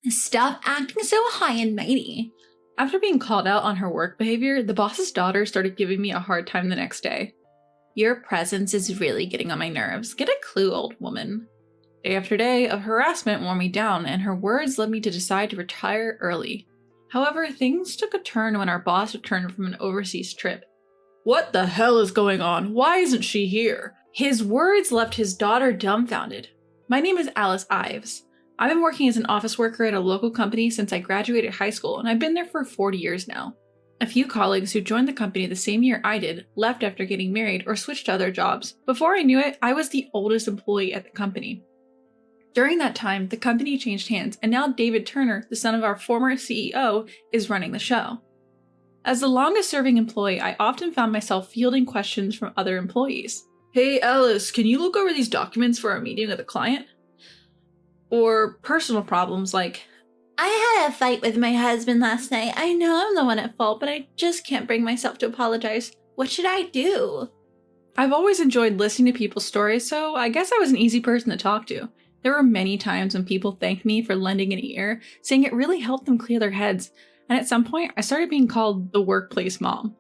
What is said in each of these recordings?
Stop acting so high and mighty. After being called out on her work behavior, the boss's daughter started giving me a hard time the next day. Your presence is really getting on my nerves. Get a clue, old woman. Day after day of harassment wore me down, and her words led me to decide to retire early. However, things took a turn when our boss returned from an overseas trip. What the hell is going on? Why isn't she here? His words left his daughter dumbfounded. My name is Alice Ives. I've been working as an office worker at a local company since I graduated high school, and I've been there for 40 years now. A few colleagues who joined the company the same year I did left after getting married or switched to other jobs. Before I knew it, I was the oldest employee at the company. During that time, the company changed hands, and now David Turner, the son of our former CEO, is running the show. As the longest-serving employee, I often found myself fielding questions from other employees. Hey Alice, can you look over these documents for our meeting with a client? Or personal problems like, I had a fight with my husband last night. I know I'm the one at fault, but I just can't bring myself to apologize. What should I do? I've always enjoyed listening to people's stories, so I guess I was an easy person to talk to. There were many times when people thanked me for lending an ear, saying it really helped them clear their heads, and at some point I started being called the workplace mom.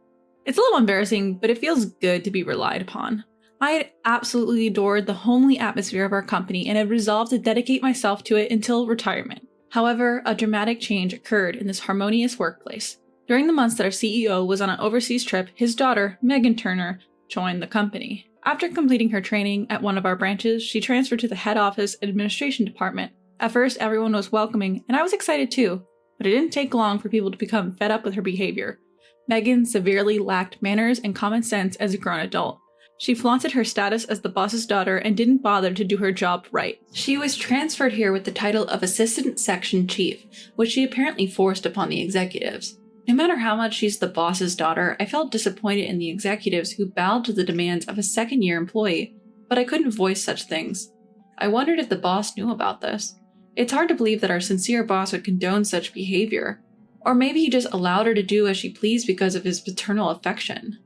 It's a little embarrassing, but it feels good to be relied upon. I had absolutely adored the homely atmosphere of our company and had resolved to dedicate myself to it until retirement. However, a dramatic change occurred in this harmonious workplace. During the months that our CEO was on an overseas trip, his daughter, Megan Turner, joined the company. After completing her training at one of our branches, she transferred to the head office administration department. At first, everyone was welcoming, and I was excited too, but it didn't take long for people to become fed up with her behavior. Megan severely lacked manners and common sense as a grown adult. She flaunted her status as the boss's daughter and didn't bother to do her job right. She was transferred here with the title of Assistant Section Chief, which she apparently forced upon the executives. No matter how much she's the boss's daughter, I felt disappointed in the executives who bowed to the demands of a second-year employee, but I couldn't voice such things. I wondered if the boss knew about this. It's hard to believe that our sincere boss would condone such behavior. Or maybe he just allowed her to do as she pleased because of his paternal affection.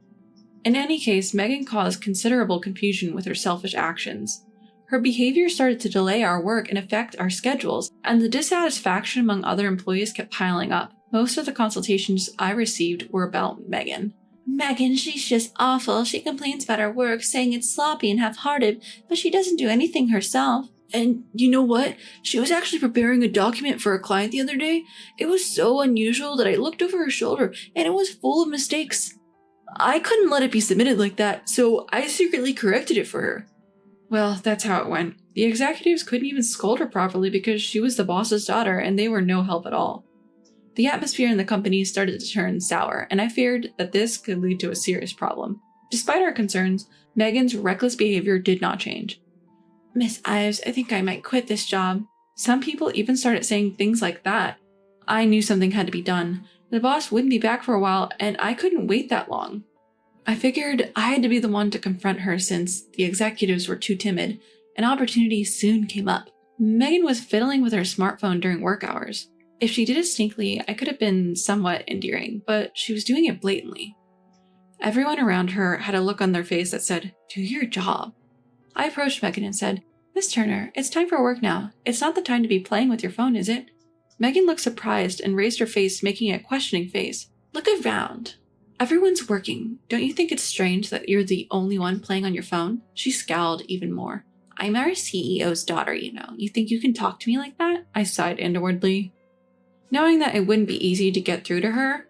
In any case, Megan caused considerable confusion with her selfish actions. Her behavior started to delay our work and affect our schedules, and the dissatisfaction among other employees kept piling up. Most of the consultations I received were about Megan. Megan, she's just awful. She complains about our work, saying it's sloppy and half-hearted, but she doesn't do anything herself. And you know what? She was actually preparing a document for a client the other day. It was so unusual that I looked over her shoulder, and it was full of mistakes. I couldn't let it be submitted like that, so I secretly corrected it for her. Well, that's how it went. The executives couldn't even scold her properly because she was the boss's daughter and they were no help at all. The atmosphere in the company started to turn sour, and I feared that this could lead to a serious problem. Despite our concerns, Megan's reckless behavior did not change. Miss Ives, I think I might quit this job. Some people even started saying things like that. I knew something had to be done. The boss wouldn't be back for a while, and I couldn't wait that long. I figured I had to be the one to confront her since the executives were too timid. An opportunity soon came up. Megan was fiddling with her smartphone during work hours. If she did it sneakily, I could have been somewhat endearing, but she was doing it blatantly. Everyone around her had a look on their face that said, "Do your job." I approached Megan and said, "Miss Turner, it's time for work now. It's not the time to be playing with your phone, is it?" Megan looked surprised and raised her face, making a questioning face. Look around. Everyone's working. Don't you think it's strange that you're the only one playing on your phone? She scowled even more. I'm our CEO's daughter, you know. You think you can talk to me like that? I sighed inwardly. Knowing that it wouldn't be easy to get through to her,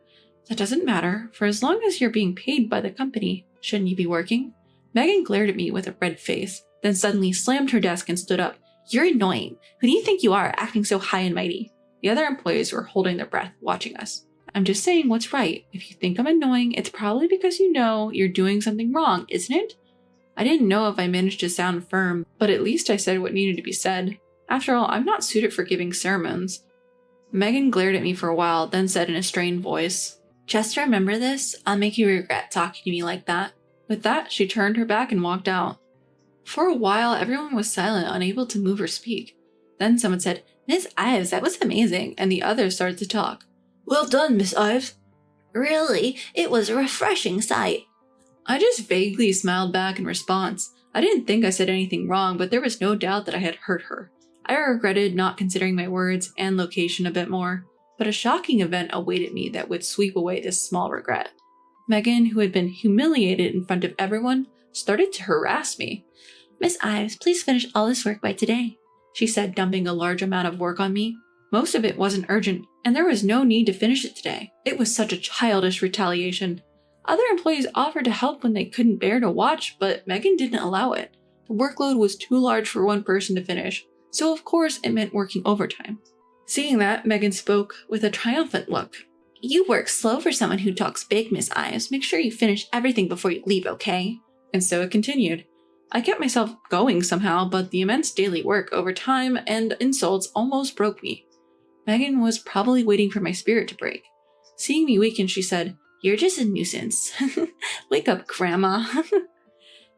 that doesn't matter, for as long as you're being paid by the company, shouldn't you be working? Megan glared at me with a red face, then suddenly slammed her desk and stood up. You're annoying. Who do you think you are, acting so high and mighty? The other employees were holding their breath, watching us. I'm just saying what's right. If you think I'm annoying, it's probably because you know you're doing something wrong, isn't it? I didn't know if I managed to sound firm, but at least I said what needed to be said. After all, I'm not suited for giving sermons. Megan glared at me for a while, then said in a strained voice, "Just remember this. I'll make you regret talking to me like that." With that, she turned her back and walked out. For a while, everyone was silent, unable to move or speak. Then someone said, "Miss Ives, that was amazing," and the others started to talk. "Well done, Miss Ives." "Really, it was a refreshing sight." I just vaguely smiled back in response. I didn't think I said anything wrong, but there was no doubt that I had hurt her. I regretted not considering my words and location a bit more, but a shocking event awaited me that would sweep away this small regret. Megan, who had been humiliated in front of everyone, started to harass me. Miss Ives, please finish all this work by today, she said, dumping a large amount of work on me. Most of it wasn't urgent, and there was no need to finish it today. It was such a childish retaliation. Other employees offered to help when they couldn't bear to watch, but Megan didn't allow it. The workload was too large for one person to finish, so of course it meant working overtime. Seeing that, Megan spoke with a triumphant look. You work slow for someone who talks big, Miss Ives. Make sure you finish everything before you leave, okay? And so it continued. I kept myself going somehow, but the immense daily work, overtime, and insults almost broke me. Megan was probably waiting for my spirit to break. Seeing me weaken, she said, "You're just a nuisance. Wake up, Grandma."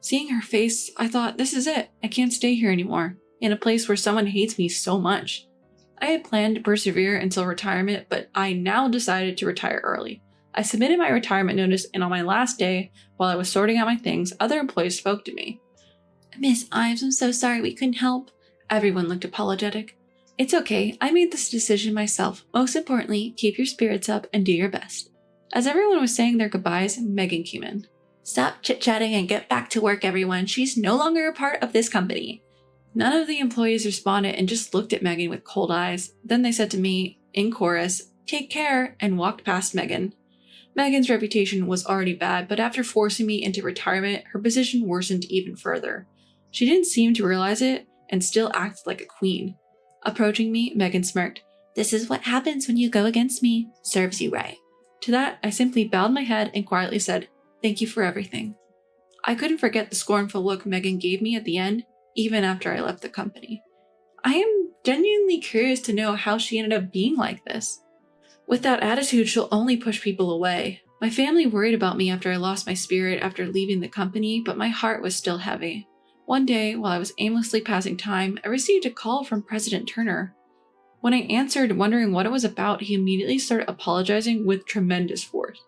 Seeing her face, I thought, this is it. I can't stay here anymore, in a place where someone hates me so much. I had planned to persevere until retirement, but I now decided to retire early. I submitted my retirement notice, and on my last day, while I was sorting out my things, other employees spoke to me. Miss Ives, I'm so sorry we couldn't help. Everyone looked apologetic. It's okay, I made this decision myself. Most importantly, keep your spirits up and do your best. As everyone was saying their goodbyes, Megan came in. Stop chit-chatting and get back to work, everyone. She's no longer a part of this company. None of the employees responded and just looked at Megan with cold eyes. Then they said to me, in chorus, "Take care," and walked past Megan. Megan's reputation was already bad, but after forcing me into retirement, her position worsened even further. She didn't seem to realize it and still acted like a queen. Approaching me, Megan smirked. "This is what happens when you go against me. Serves you right." To that, I simply bowed my head and quietly said, "Thank you for everything." I couldn't forget the scornful look Megan gave me at the end, even after I left the company. I am genuinely curious to know how she ended up being like this. With that attitude, she'll only push people away. My family worried about me after I lost my spirit after leaving the company, but my heart was still heavy. One day, while I was aimlessly passing time, I received a call from President Turner. When I answered, wondering what it was about, he immediately started apologizing with tremendous force.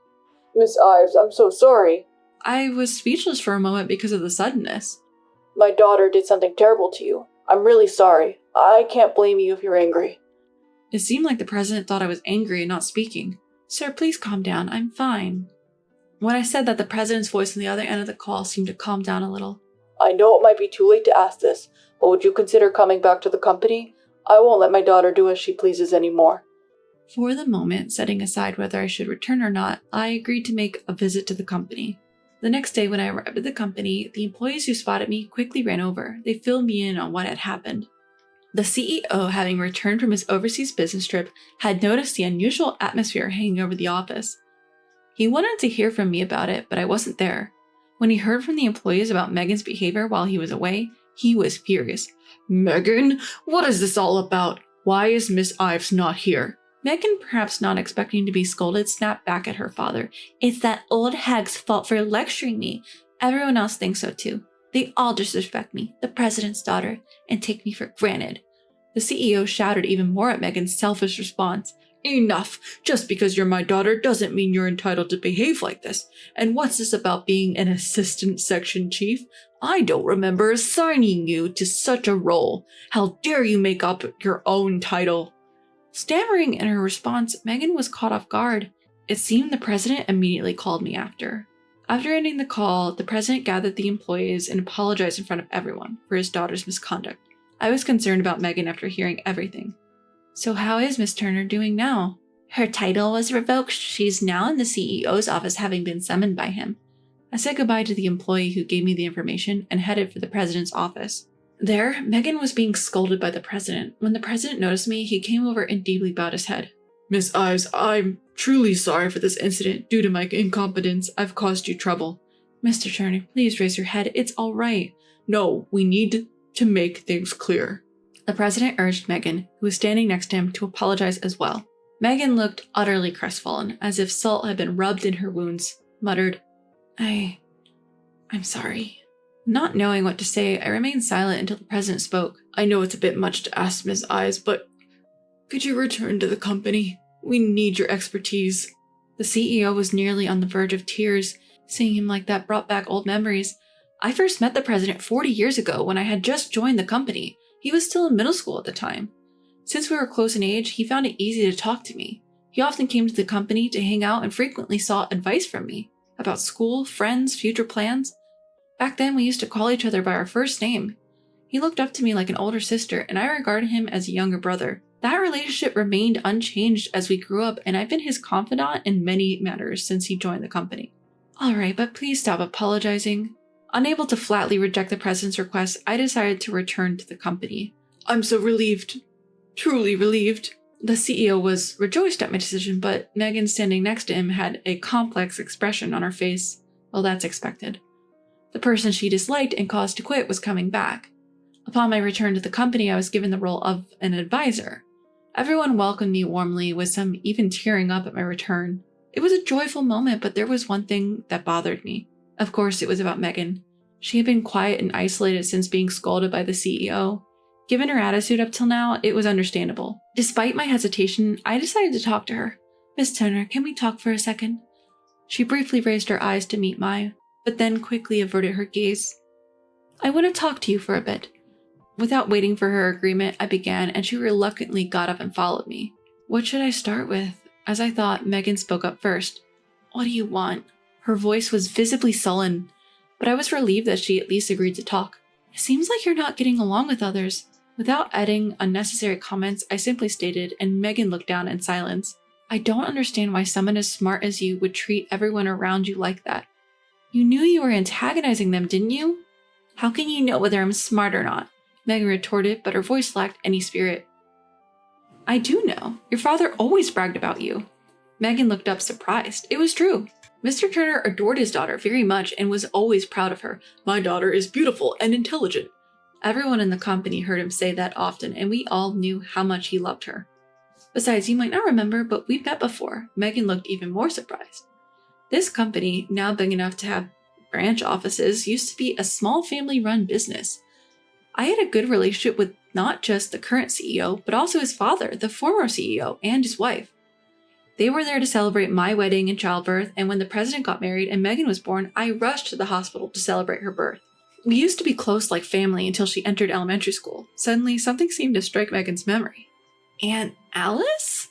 "Miss Ives, I'm so sorry. I was speechless for a moment because of the suddenness. My daughter did something terrible to you. I'm really sorry. I can't blame you if you're angry." It seemed like the president thought I was angry and not speaking. "Sir, please calm down. I'm fine." When I said that, the president's voice on the other end of the call seemed to calm down a little. "I know it might be too late to ask this, but would you consider coming back to the company? I won't let my daughter do as she pleases anymore." For the moment, setting aside whether I should return or not, I agreed to make a visit to the company. The next day when I arrived at the company, the employees who spotted me quickly ran over. They filled me in on what had happened. The CEO, having returned from his overseas business trip, had noticed the unusual atmosphere hanging over the office. He wanted to hear from me about it, but I wasn't there. When he heard from the employees about Megan's behavior while he was away, he was furious. "Megan, what is this all about? Why is Miss Ives not here?" Megan, perhaps not expecting to be scolded, snapped back at her father. "It's that old hag's fault for lecturing me. Everyone else thinks so too. They all disrespect me, the president's daughter, and take me for granted." The CEO shouted even more at Megan's selfish response. "Enough! Just because you're my daughter doesn't mean you're entitled to behave like this. And what's this about being an assistant section chief? I don't remember assigning you to such a role. How dare you make up your own title?" Stammering in her response, Megan was caught off guard. It seemed the president immediately called me after. After ending the call, the president gathered the employees and apologized in front of everyone for his daughter's misconduct. I was concerned about Megan after hearing everything. "So how is Miss Turner doing now?" "Her title was revoked. She's now in the CEO's office, having been summoned by him." I said goodbye to the employee who gave me the information and headed for the president's office. There, Megan was being scolded by the president. When the president noticed me, he came over and deeply bowed his head. "Miss Ives, I'm truly sorry for this incident. Due to my incompetence, I've caused you trouble." "Mr. Turner, please raise your head. It's all right." "No, we need to make things clear." The president urged Megan, who was standing next to him, to apologize as well. Megan looked utterly crestfallen, as if salt had been rubbed in her wounds, muttered, I'm sorry." Not knowing what to say, I remained silent until the president spoke. "I know it's a bit much to ask, Miss Ives, but could you return to the company? We need your expertise." The CEO was nearly on the verge of tears. Seeing him like that brought back old memories. I first met the president 40 years ago when I had just joined the company. He was still in middle school at the time. Since we were close in age, he found it easy to talk to me. He often came to the company to hang out and frequently sought advice from me about school, friends, future plans. Back then, we used to call each other by our first name. He looked up to me like an older sister, and I regarded him as a younger brother. That relationship remained unchanged as we grew up, and I've been his confidant in many matters since he joined the company. Alright, but please stop apologizing. Unable to flatly reject the president's request, I decided to return to the company. I'm so relieved. Truly relieved. The CEO was rejoiced at my decision, but Megan standing next to him had a complex expression on her face. Well, that's expected. The person she disliked and caused to quit was coming back. Upon my return to the company, I was given the role of an advisor. Everyone welcomed me warmly, with some even tearing up at my return. It was a joyful moment, but there was one thing that bothered me. Of course, it was about Megan. She had been quiet and isolated since being scolded by the CEO. Given her attitude up till now, it was understandable. Despite my hesitation, I decided to talk to her. Miss Turner, can we talk for a second? She briefly raised her eyes to meet mine, but then quickly averted her gaze. I want to talk to you for a bit. Without waiting for her agreement, I began, and she reluctantly got up and followed me. What should I start with? As I thought, Megan spoke up first. What do you want? Her voice was visibly sullen, but I was relieved that she at least agreed to talk. It seems like you're not getting along with others. Without adding unnecessary comments, I simply stated, and Megan looked down in silence. I don't understand why someone as smart as you would treat everyone around you like that. You knew you were antagonizing them, didn't you? How can you know whether I'm smart or not? Megan retorted, but her voice lacked any spirit. I do know. Your father always bragged about you. Megan looked up surprised. It was true. Mr. Turner adored his daughter very much and was always proud of her. My daughter is beautiful and intelligent. Everyone in the company heard him say that often, and we all knew how much he loved her. Besides, you might not remember, but we've met before. Megan looked even more surprised. This company, now big enough to have branch offices, used to be a small family-run business. I had a good relationship with not just the current CEO, but also his father, the former CEO, and his wife. They were there to celebrate my wedding and childbirth, and when the president got married and Megan was born, I rushed to the hospital to celebrate her birth. We used to be close like family until she entered elementary school. Suddenly, something seemed to strike Megan's memory. Aunt Alice?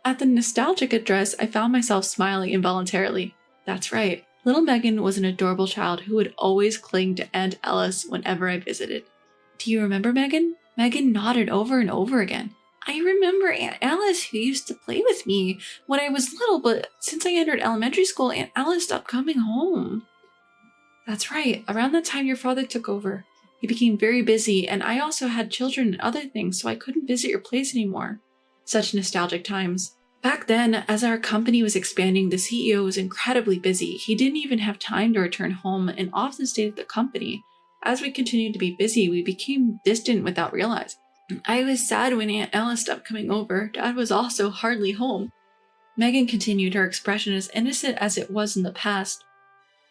At the nostalgic address, I found myself smiling involuntarily. That's right. Little Megan was an adorable child who would always cling to Aunt Alice whenever I visited. Do you remember Megan? Megan nodded over and over again. I remember Aunt Alice, who used to play with me when I was little, but since I entered elementary school, Aunt Alice stopped coming home. That's right. Around that time your father took over. He became very busy, and I also had children and other things, so I couldn't visit your place anymore. Such nostalgic times. Back then, as our company was expanding, the CEO was incredibly busy. He didn't even have time to return home and often stayed at the company. As we continued to be busy, we became distant without realizing. I was sad when Aunt Alice stopped coming over. Dad was also hardly home. Megan continued, her expression as innocent as it was in the past.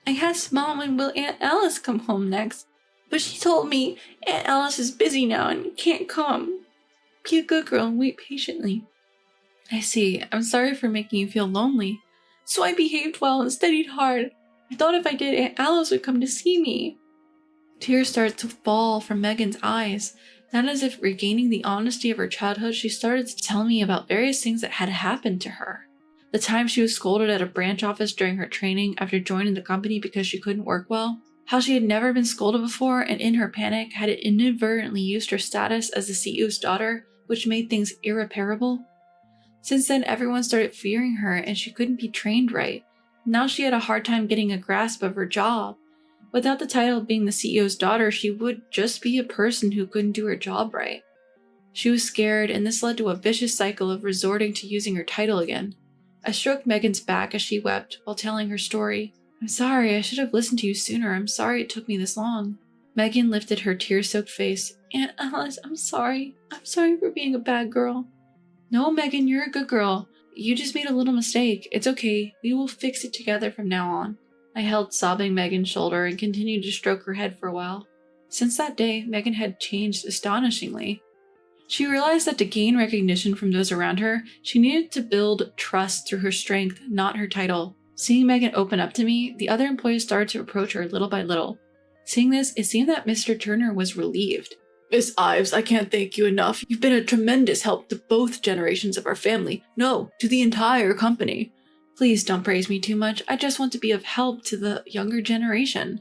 I asked Mom when will Aunt Alice come home next, but she told me Aunt Alice is busy now and can't come. Be a good girl and wait patiently. I see. I'm sorry for making you feel lonely. So I behaved well and studied hard. I thought if I did, Aunt Alice would come to see me. Tears started to fall from Megan's eyes. Then, as if regaining the honesty of her childhood, she started to tell me about various things that had happened to her. The time she was scolded at a branch office during her training after joining the company because she couldn't work well. How she had never been scolded before and in her panic had inadvertently used her status as the CEO's daughter, which made things irreparable. Since then, everyone started fearing her and she couldn't be trained right. Now she had a hard time getting a grasp of her job. Without the title of being the CEO's daughter, she would just be a person who couldn't do her job right. She was scared, and this led to a vicious cycle of resorting to using her title again. I stroked Megan's back as she wept while telling her story. I'm sorry, I should have listened to you sooner. I'm sorry it took me this long. Megan lifted her tear-soaked face. Aunt Alice, I'm sorry. I'm sorry for being a bad girl. No, Megan, you're a good girl. You just made a little mistake. It's okay. We will fix it together from now on. I held sobbing Megan's shoulder and continued to stroke her head for a while. Since that day, Megan had changed astonishingly. She realized that to gain recognition from those around her, she needed to build trust through her strength, not her title. Seeing Megan open up to me, the other employees started to approach her little by little. Seeing this, it seemed that Mr. Turner was relieved. Miss Ives, I can't thank you enough. You've been a tremendous help to both generations of our family. No, to the entire company. Please don't praise me too much. I just want to be of help to the younger generation.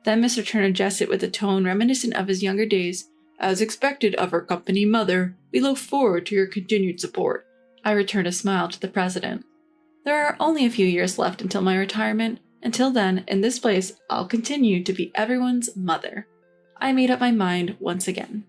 Then Mr. Turner jested with a tone reminiscent of his younger days. As expected of our company mother, we look forward to your continued support. I returned a smile to the president. There are only a few years left until my retirement. Until then, in this place, I'll continue to be everyone's mother. I made up my mind once again.